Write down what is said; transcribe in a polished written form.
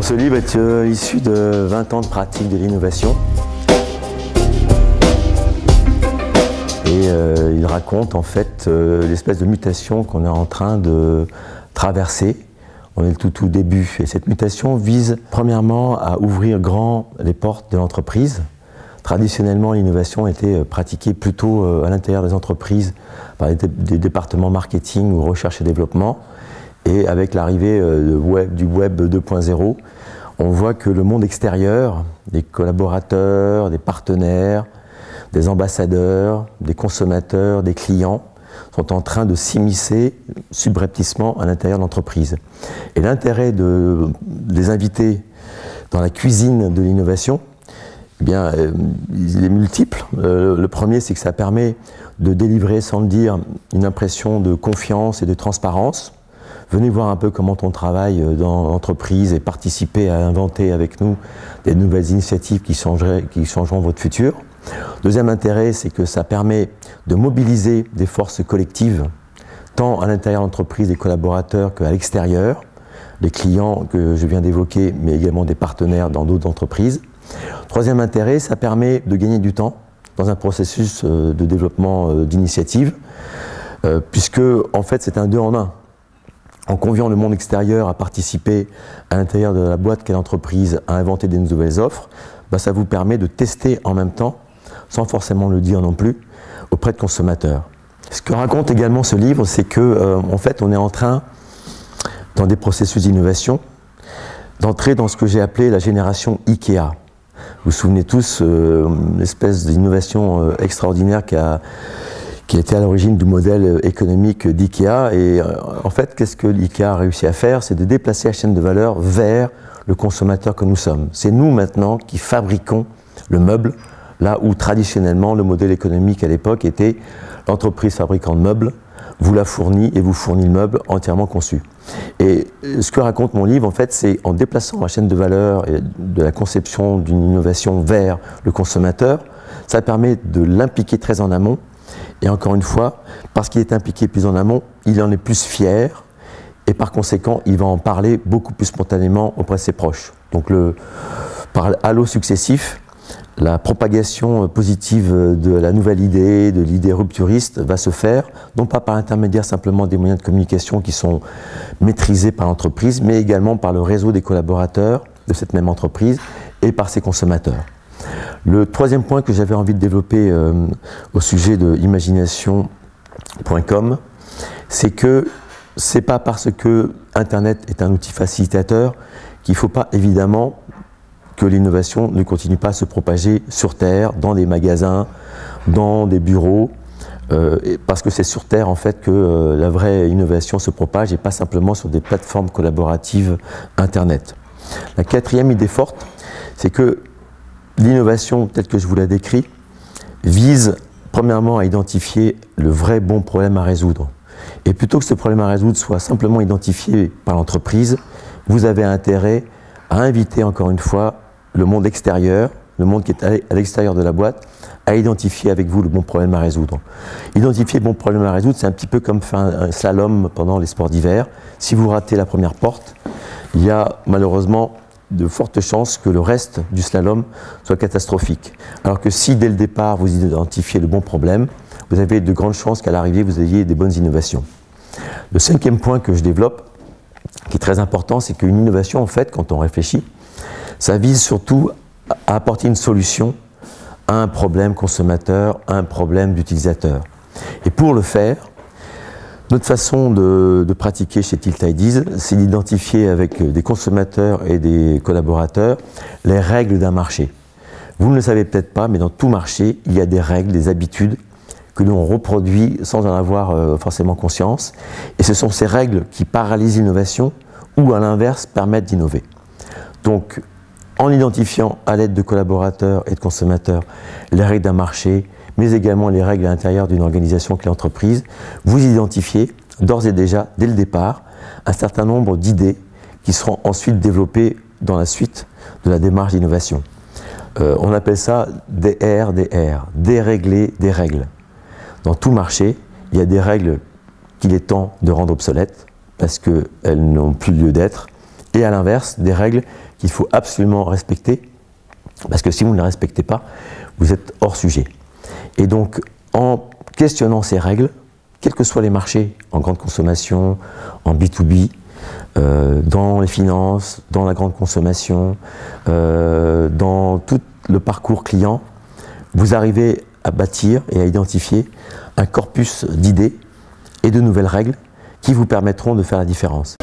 Ce livre est issu de 20 ans de pratique de l'innovation. Et il raconte en fait l'espèce de mutation qu'on est en train de traverser. On est le tout début. Et cette mutation vise premièrement à ouvrir grand les portes de l'entreprise. Traditionnellement, l'innovation était pratiquée plutôt à l'intérieur des entreprises par des départements marketing ou recherche et développement. Et avec l'arrivée du web 2.0, on voit que le monde extérieur, des collaborateurs, des partenaires, des ambassadeurs, des consommateurs, des clients, sont en train de s'immiscer subrepticement à l'intérieur de l'entreprise. Et l'intérêt de les inviter dans la cuisine de l'innovation, eh bien, il est multiple. Le premier, c'est que ça permet de délivrer, sans le dire, une impression de confiance et de transparence. Venez voir un peu comment on travaille dans l'entreprise et participer à inventer avec nous des nouvelles initiatives qui changeront votre futur. Deuxième intérêt, c'est que ça permet de mobiliser des forces collectives, tant à l'intérieur de l'entreprise des collaborateurs qu'à l'extérieur, les clients que je viens d'évoquer, mais également des partenaires dans d'autres entreprises. Troisième intérêt, ça permet de gagner du temps dans un processus de développement d'initiative, puisque en fait c'est un 2 en 1. En conviant le monde extérieur à participer à l'intérieur de la boîte qu'est l'entreprise à inventer des nouvelles offres, ça vous permet de tester en même temps, sans forcément le dire non plus, auprès de consommateurs. Ce que raconte également ce livre, c'est que en fait, on est en train, dans des processus d'innovation, d'entrer dans ce que j'ai appelé la génération IKEA. Vous vous souvenez tous, une espèce d'innovation extraordinaire qui était à l'origine du modèle économique d'IKEA. Et en fait, qu'est-ce que l'IKEA a réussi à faire? C'est de déplacer la chaîne de valeur vers le consommateur que nous sommes. C'est nous maintenant qui fabriquons le meuble, là où traditionnellement le modèle économique à l'époque était l'entreprise fabricant de meubles vous la fournit et vous fournit le meuble entièrement conçu. Et ce que raconte mon livre, en fait, c'est en déplaçant la chaîne de valeur et de la conception d'une innovation vers le consommateur, ça permet de l'impliquer très en amont. Et encore une fois, parce qu'il est impliqué plus en amont, il en est plus fier et par conséquent, il va en parler beaucoup plus spontanément auprès de ses proches. Donc par halo successif, la propagation positive de la nouvelle idée, de l'idée rupturiste va se faire, non pas par l'intermédiaire simplement des moyens de communication qui sont maîtrisés par l'entreprise, mais également par le réseau des collaborateurs de cette même entreprise et par ses consommateurs. Le troisième point que j'avais envie de développer au sujet de imagination.com, c'est que c'est pas parce que Internet est un outil facilitateur qu'il ne faut pas évidemment que l'innovation ne continue pas à se propager sur Terre, dans des magasins, dans des bureaux, parce que c'est sur Terre en fait que la vraie innovation se propage et pas simplement sur des plateformes collaboratives Internet. La quatrième idée forte, c'est que l'innovation, telle que je vous la décris, vise premièrement à identifier le vrai bon problème à résoudre. Et plutôt que ce problème à résoudre soit simplement identifié par l'entreprise, vous avez intérêt à inviter encore une fois le monde extérieur, le monde qui est à l'extérieur de la boîte, à identifier avec vous le bon problème à résoudre. Identifier le bon problème à résoudre, c'est un petit peu comme faire un slalom pendant les sports d'hiver. Si vous ratez la première porte, il y a malheureusement de fortes chances que le reste du slalom soit catastrophique. Alors que si dès le départ vous identifiez le bon problème, vous avez de grandes chances qu'à l'arrivée vous ayez des bonnes innovations. Le cinquième point que je développe, qui est très important, c'est qu'une innovation, en fait, quand on réfléchit, ça vise surtout à apporter une solution à un problème consommateur, à un problème d'utilisateur. Et pour le faire, notre façon de pratiquer chez Tilt Ideas, c'est d'identifier avec des consommateurs et des collaborateurs les règles d'un marché. Vous ne le savez peut-être pas, mais dans tout marché, il y a des règles, des habitudes que nous on reproduit sans en avoir forcément conscience. Et ce sont ces règles qui paralysent l'innovation ou à l'inverse permettent d'innover. Donc, en identifiant à l'aide de collaborateurs et de consommateurs les règles d'un marché, mais également les règles à l'intérieur d'une organisation que l'entreprise, vous identifiez d'ores et déjà, dès le départ, un certain nombre d'idées qui seront ensuite développées dans la suite de la démarche d'innovation. On appelle ça DR, dérégler des règles. Dans tout marché, il y a des règles qu'il est temps de rendre obsolètes parce qu'elles n'ont plus lieu d'être et à l'inverse, des règles qu'il faut absolument respecter, parce que si vous ne les respectez pas, vous êtes hors sujet. Et donc, en questionnant ces règles, quels que soient les marchés, en grande consommation, en B2B, dans les finances, dans la grande consommation, dans tout le parcours client, vous arrivez à bâtir et à identifier un corpus d'idées et de nouvelles règles qui vous permettront de faire la différence.